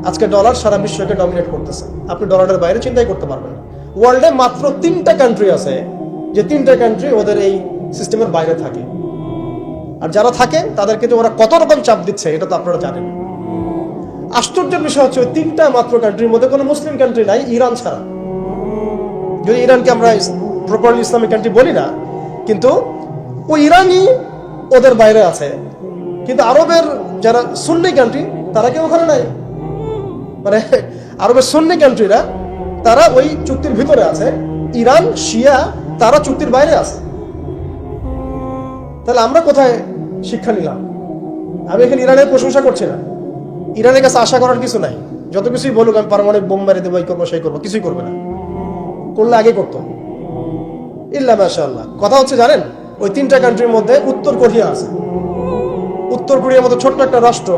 আজকে ডলার সারা বিশ্বকে ডমিনেট করতেছে। আপনি ডলারের বাইরে চিন্তাই করতে পারবেন না। ওয়ার্ল্ডে মাত্র 3টা কান্ট্রি আছে যে 3টা কান্ট্রি ওদের এই সিস্টেমের বাইরে থাকে। আর যারা থাকে তাদেরকে যে ওরা কত রকম চাপ দিচ্ছে এটা তো আপনারা জানেন। আশ্চর্যের বিষয় হচ্ছে ওই 3টা মাত্র কান্ট্রির মধ্যে কোনো মুসলিম কান্ট্রি নাই, ইরান ছাড়া। যদি ইরানকে আমরা প্রপারলি ইসলামিক কান্ট্রি বলি না, কিন্তু ওই ইরানই ওদের বাইরে আছে। কিন্তু আরবের যারা সুন্নি কান্ট্রি তারা কেউ ওখানে নাই। মানে আরবের সুন্নি কান্ট্রিরা তারা ওই চুক্তির ভিতরে আছে, ইরান শিয়া তারা চুক্তির বাইরে আছে। তাহলে আমরা কোথায় শিক্ষা নিলাম? আমি এখানে ইরানের প্রশংসা করছি না, ইরানের কাছে আশা করার কিছু নাই। যত কিছুই বলুক আমি পারমাণবিক বোম মেরে দেবো, এই করবো সেই করবো, কিছুই করবে না। করলে আগে করতো ইল্লা মাশাআল্লাহ। কথা হচ্ছে জানেন, ওই 3টা কান্ট্রির মধ্যে উত্তর কোরিয়া আছে। উত্তর কোরিয়ার মতো ছোট্ট একটা রাষ্ট্র,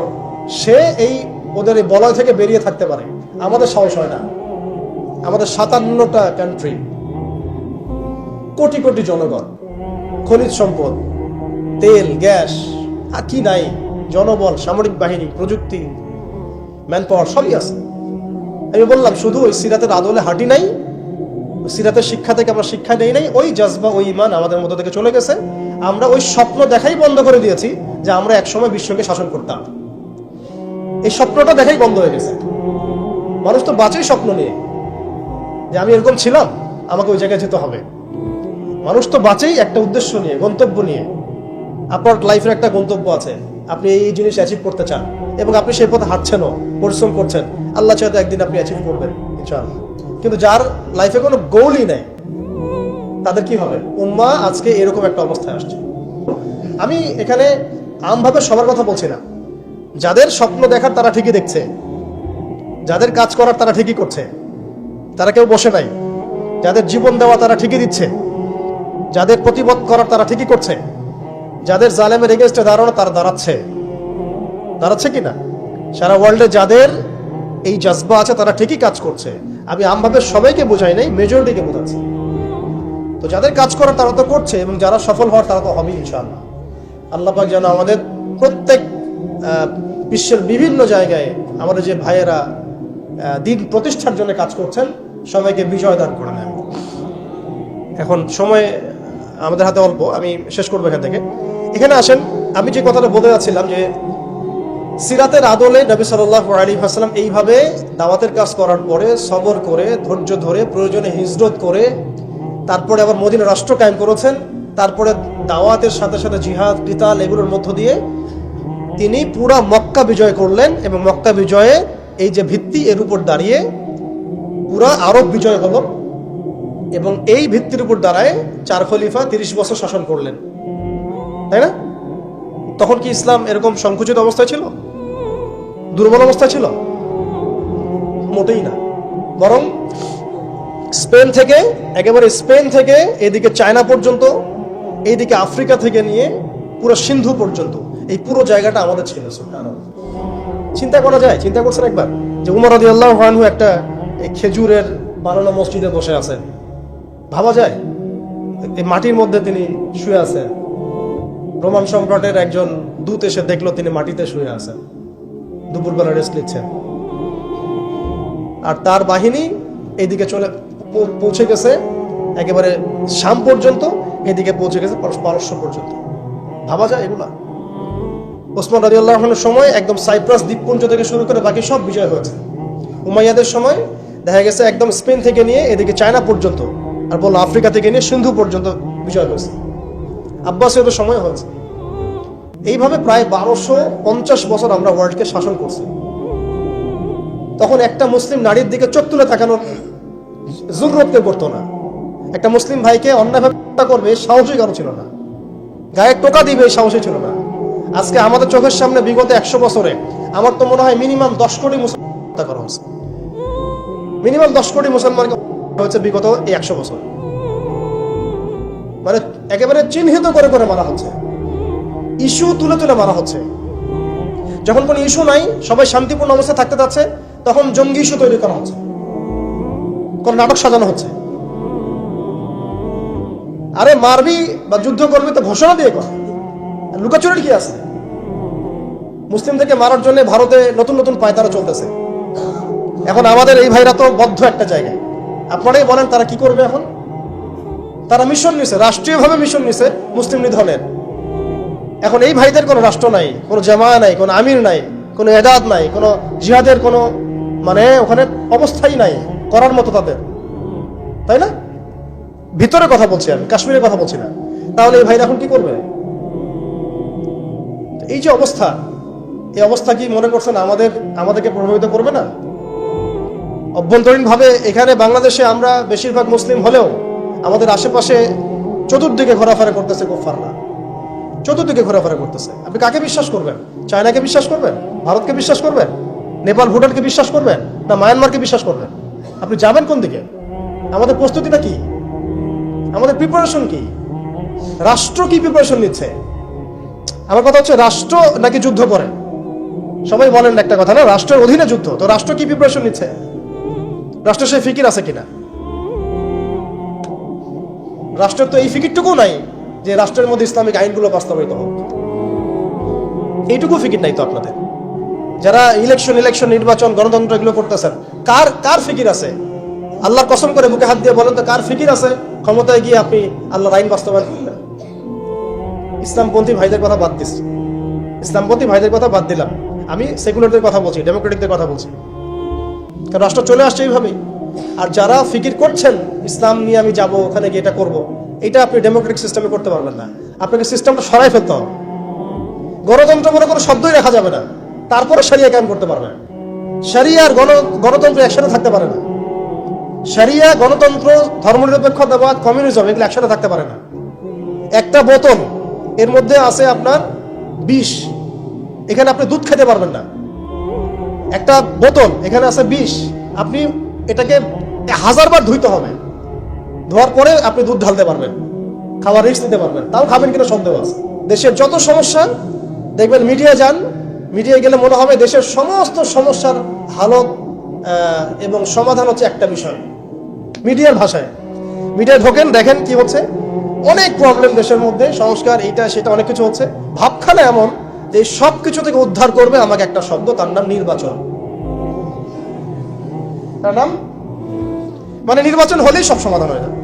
সে এই ওদের এই বলয় থেকে বেরিয়ে থাকতে পারে, আমাদের সাহস হয় না। আমাদের 57টা কান্ট্রি, কোটি কোটি জনগণ, খনিজ সম্পদ, তেল, গ্যাস, আর কি নাই, জনবল, সামরিক বাহিনী, প্রযুক্তি, ম্যান পাওয়ার সবই আছে। আমি বললাম শুধু ওই সিরাতের আদলে হাঁটি নাই, সিরাতের শিক্ষা থেকে আমরা শিক্ষা নেই নাই, ওই জজবা, ওই ইমান আমাদের মধ্যে থেকে চলে গেছে। আমরা ওই স্বপ্ন দেখাই বন্ধ করে দিয়েছি যে আমরা একসময় বিশ্বকে শাসন করতাম। এই স্বপ্নটা দেখাই বন্ধ হয়ে গেছে। মানুষ তো বাঁচেই স্বপ্ন নিয়ে যে আমি এরকম ছিলাম, আমাকে ওই জায়গায় যেতে হবে। মানুষ তো বাঁচেই একটা উদ্দেশ্য নিয়ে, গন্তব্য নিয়ে। আপনার লাইফের একটা গন্তব্য আছে, আপনি এই জিনিস অ্যাচিভ করতে চান এবং আপনি সেই পথে হাঁটছেনও, পরিশ্রম করছেন। আল্লাহ চাইতে একদিন আপনি অ্যাচিভ করবেন ইনশাআল্লাহ। কিন্তু যার লাইফে কোনো গোলই নেই, তাদের কি হবে? উম্মাহ আজকে এরকম একটা অবস্থায় আসছে। আমি এখানে আমভাবে সবার কথা বলছি না। যাদের স্বপ্ন দেখার তারা ঠিকই দেখছে, যাদের কাজ করার তারা ঠিকই করছে, তারা কেউ বসে নাই। যাদের জীবন দেওয়া তারা ঠিকই দিচ্ছে, যাদের প্রতিবাদ করার তারা ঠিকই করছে, যাদের জালেমের এগেইনস্টে দাঁড়ানো তারা দাঁড়াচ্ছে কিনা? সারা ওয়ার্ল্ডে যাদের এই জজবা আছে তারা ঠিকই কাজ করছে। আমি আমভাবে সবাইকে বোঝাই নাই, মেজরিটিকে বোঝাচ্ছি। তো যাদের কাজ করার তারা তো করছে, এবং যারা সফল হওয়ার তারা তো হবেই ইনশাআল্লাহ। আল্লাহ পাক যেন আমাদের প্রত্যেক বিশ্বের বিভিন্ন জায়গায় আমাদের যে ভাইয়েরা দিন প্রতিষ্ঠার জন্য কাজ করছেন, সবাইকে বিজয় দান করে নেন। এখন সময় আমাদের হাতে অল্প, আমি শেষ করবো এখান থেকে। এখানে আসেন, আমি যে কথাটা বলতে যাচ্ছিলাম যে সিরাতের আদলে নবী সাল্লাল্লাহু আলাইহি ওয়াসাল্লাম এইভাবে দাওয়াতের কাজ করার পরে সবর করে, ধৈর্য ধরে, প্রয়োজনে হিজরত করে, তারপরে আবার মদিনা রাষ্ট্র কায়েম করেছেন। তারপরে দাওয়াতের সাথে সাথে জিহাদ, কিতাল, এগুলোর মধ্য দিয়ে তিনি পুরা মক্কা বিজয় করলেন। এবং মক্কা বিজয়ে এই যে ভিত্তি, এর উপর দাঁড়িয়ে পুরা আরব বিজয় হলো। এবং এই ভিত্তির উপর দাঁড়ায় 4 খলিফা 30 বছর শাসন করলেন, তাই না? তখন কি ইসলাম এরকম সংকুচিত অবস্থায় ছিল, দুর্বল অবস্থায় ছিল? মোটেই না। বরং স্পেন থেকে এদিকে চায়না পর্যন্ত, এইদিকে আফ্রিকা থেকে নিয়ে পুরো সিন্ধু পর্যন্ত, এই পুরো জায়গাটা আমাদের ছিল। চিন্তা করা যায়? চিন্তা করছেন একবার যে উমর রাদিয়াল্লাহু আনহু একটা খেজুরের বানানো মসজিদে বসে আছেন? ভাবা যায়? এই মাটির মধ্যে তিনি শুয়ে আছেন। রোমান সম্রাটের একজন দূত এসে দেখলো তিনি মাটিতে শুয়ে আছেন, দুপুরবেলা রেস্ট নিচ্ছেন। আর তার বাহিনী এইদিকে পৌঁছে গেছে একেবারে শাম পর্যন্ত, এদিকে পৌঁছে গেছে পারস্য পর্যন্ত। ভাবা যায় এগুলা? ওসমান রাদিয়াল্লাহু আনহুর সময় একদম সাইপ্রাস দ্বীপপুঞ্জ থেকে শুরু করে বাকি সব বিজয় হয়েছে। উমাইয়াদের সময় দেখা গেছে একদম স্পেন থেকে নিয়ে এদিকে চায়না পর্যন্ত, আর বললো আফ্রিকা থেকে নিয়ে সিন্ধু পর্যন্ত বিজয় হয়েছে। আব্বাসীয়দের সময় হয়েছে। এইভাবে প্রায় 1250 বছর আমরা ওয়ার্ল্ডকে শাসন করছি। তখন একটা মুসলিম নারীর দিকে চোখ তুলে তাকানোর জরুরত কেউ করতো না। একটা মুসলিম ভাইকে অন্যায়ভাবে হত্যা করবে সাহসী কারো ছিল না, গায়ে টোকা দিবে সাহসী ছিল না। আজকে আমাদের চোখের সামনে বিগত 100 বছরে আমার তো মনে হয় মিনিমাম 10 কোটি মুসলমান হত্যা করা হয়েছে। মিনিমাম 10 কোটি মুসলমানকে হয়েছে বিগত এই 100 বছর। মানে একেবারে চিহ্নিত করে করে মারা হচ্ছে, ইস্যু তুলে তুলে মারা হচ্ছে। যখন কোনো ইস্যু নাই, সবাই শান্তিপূর্ণ অবস্থায় থাকতে যাচ্ছে, তখন জঙ্গি ইস্যু তৈরি করা হচ্ছে, কোন নাটক সাজানো হচ্ছে। আরে মারবি বা যুদ্ধ করবি তো ঘোষণা দিয়ে কর, লুকাচুরির কি আছে? মুসলিমদেরকে মারার জন্য ভারতে নতুন নতুন পায়তারা চলতেছে। এখন আমাদের এই ভাইরা তো বদ্ধ একটা জায়গায়। আপনারাই বলেন তারা কি করবে এখন? তারা মিশন নিছে, রাষ্ট্রীয়ভাবে মিশন নিছে মুসলিম নিধনের। এখন এই ভাইদের কোনো রাষ্ট্র নাই, কোনো জামা নাই, কোনো আমির নাই, কোনো এজাদ নাই, কোনো জিহাদের কোনো মানে ওখানে অবস্থাই নাই করার মতো তাদের, তাই না? ভিতরে কথা বলছি আমি, কাশ্মীরের কথা বলছি না। তাহলে এই ভাইরা এখন কি করবে? এই যে অবস্থা, এই অবস্থা কি মনে করছেন আমাদেরকে প্রভাবিত করবে না? অভ্যন্তরীণভাবে এখানে বাংলাদেশে আমরা বেশিরভাগ মুসলিম হলেও আমাদের আশেপাশে চতুর্দিকে ঘোরাফেরা করতেছে কুফাররা, চতুর্দিকে ঘোরাফেরা করতেছে। আপনি কাকে বিশ্বাস করবেন? চায়নাকে বিশ্বাস করবেন? ভারতকে বিশ্বাস করবেন? নেপাল ভুটানকে বিশ্বাস করবেন? না মায়ানমারকে বিশ্বাস করবেন? আপনি যাবেন কোন দিকে? আমাদের প্রস্তুতিটা কি? আমাদের প্রিপারেশন কি? রাষ্ট্র কি প্রিপারেশন নিচ্ছে? আমার কথা হচ্ছে রাষ্ট্র নাকি যুদ্ধ করে? সবাই বলেন একটা কথা না, রাষ্ট্রের অধীনে যুদ্ধ। তো রাষ্ট্র কি প্রিপারেশন নিচ্ছে? রাষ্ট্রের সেই ফিকির আছে কিনা? রাষ্ট্রের তো এই ফিকিরটুকু নাই যে রাষ্ট্রের মধ্যে ইসলামিক আইনগুলো বাস্তবায়িত হোক। এইটুকু ফিকির নাই তো আপনাদের। যারা ইলেকশন নির্বাচন গণতন্ত্র এগুলো করতেছেন, কার ফিকির আছে? আল্লাহর কসম করে বুকে হাত দিয়ে বলেন তো কার ফিকির আছে ক্ষমতায় গিয়ে আপনি আল্লাহর আইন বাস্তবায়ন করবেন? ইসলামপন্থী ভাইদের কথা বাদ দিচ্ছি, ইসলামপন্থী ভাইদের কথা বাদ দিলাম, আমি সেকুলারদের কথা বলছি, ডেমোক্রেটিকদের কথা বলছি। কারণ রাষ্ট্র চলে আসছে এইভাবেই। আর যারা ফিকির করছেন ইসলাম নিয়ে আমি যাব, ওখানে গিয়ে এটা করবো, এটা আপনি ডেমোক্রেটিক সিস্টেমে করতে পারবেন না। আপনাকে সিস্টেমটা সরাই ফেলতে হবে। গণতন্ত্র বলে কোনো শব্দই রাখা যাবে না, তারপরে শরিয়া কায়েম করতে পারবেন। শরিয়া আর গণতন্ত্র একসাথে থাকতে পারে না। শরিয়া, গণতন্ত্র, ধর্মনিরপেক্ষতাবাদ, কমিউনিজম এগুলো একসাথে থাকতে পারে না। একটা বোতল, এর মধ্যে আছে আপনার বিষ, এখানে আপনি দুধ খেতে পারবেন না। একটা বোতল, এখানে আছে বিষ, আপনি এটাকে 1000 বার ধুইতে হবে, ধোয়ার পরে আপনি দুধ ঢালতে পারবেন, খাওয়ার রিস্ক নিতে পারবেন। তাও খাবেন কিনা সন্দেহ আছে। দেশের যত সমস্যা দেখবেন, মিডিয়া যান, মিডিয়ায় গেলে মনে হবে দেশের সমস্ত সমস্যার হালত এবং সমাধান হচ্ছে একটা বিষয়, মিডিয়ার ভাষায়। মিডিয়ায় ঢোকেন, দেখেন কি হচ্ছে, অনেক প্রবলেম দেশের মধ্যে, সংস্কার এইটা সেটা অনেক কিছু হচ্ছে। ভাবখানা এমন যে সব কিছু থেকে উদ্ধার করবে আমাকে একটা শব্দ, তার নাম নির্বাচন। তার নাম মানে নির্বাচন হলেই সব সমাধান হয়ে যাবে।